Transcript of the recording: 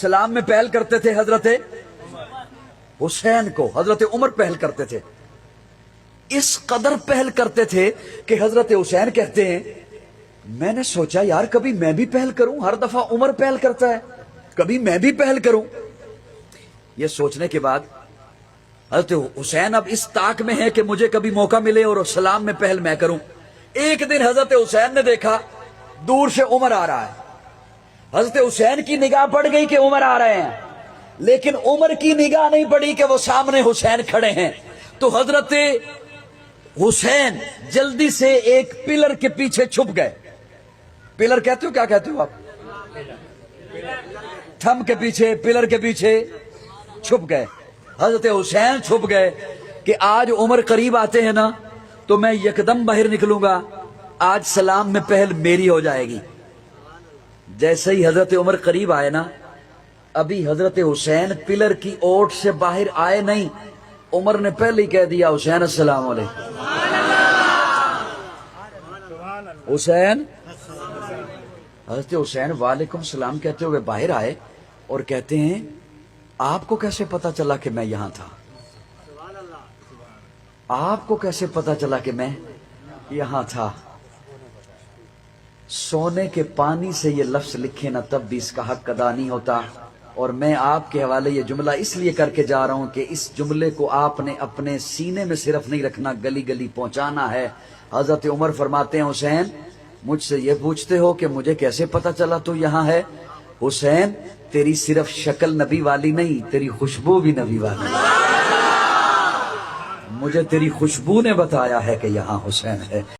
सलाम में पहल करते थे हजरत हुसैन को, हजरत उमर पहल करते थे। इस कदर पहल करते थे कि हजरत हुसैन कहते हैं मैंने सोचा यार कभी मैं भी पहल करूं, हर दफा उमर पहल करता है, कभी मैं भी पहल करूं। ये सोचने के बाद हजरत हुसैन अब इस ताक में है कि मुझे कभी मौका मिले और सलाम में पहल मैं करूं। एक दिन हजरत हुसैन ने देखा दूर से उमर आ रहा है। हजरत हुसैन की निगाह पड़ गई कि उमर आ रहे हैं, लेकिन उमर की निगाह नहीं पड़ी कि वो सामने हुसैन खड़े हैं। तो हजरत हुसैन जल्दी से एक पिलर के पीछे छुप गए। पिलर कहते हो, क्या कहते हो आप? थंब के पीछे, पिलर के पीछे छुप गए। हजरत हुसैन छुप गए कि आज उमर करीब आते हैं ना तो मैं यकदम बाहर निकलूंगा, आज सलाम में पहल मेरी हो जाएगी। जैसे ही हजरत उमर करीब आए ना, अभी हजरत हुसैन पिलर की ओट से बाहर आए नहीं, उमर ने पहले ही कह दिया हुसैन अस्सलाम वालेकुम। हुसैन, हजरत हुसैन वालेकुम सलाम कहते हुए बाहर आए और कहते हैं आपको कैसे पता चला कि मैं यहां था? आपको कैसे पता चला कि मैं यहां था? सोने के पानी से ये लफ्ज लिखे ना तब भी इसका हक अदा नहीं होता। और मैं आपके हवाले ये जुमला इसलिए करके जा रहा हूं कि इस जुमले को आपने अपने सीने में सिर्फ नहीं रखना, गली गली पहुंचाना है। हजरत उमर फरमाते हैं हुसैन मुझसे ये पूछते हो कि मुझे कैसे पता चला तू यहां है? हुसैन तेरी सिर्फ शक्ल नबी वाली नहीं, तेरी खुशबू भी नबी वाली। मुझे तेरी खुशबू ने बताया है कि यहां हुसैन है।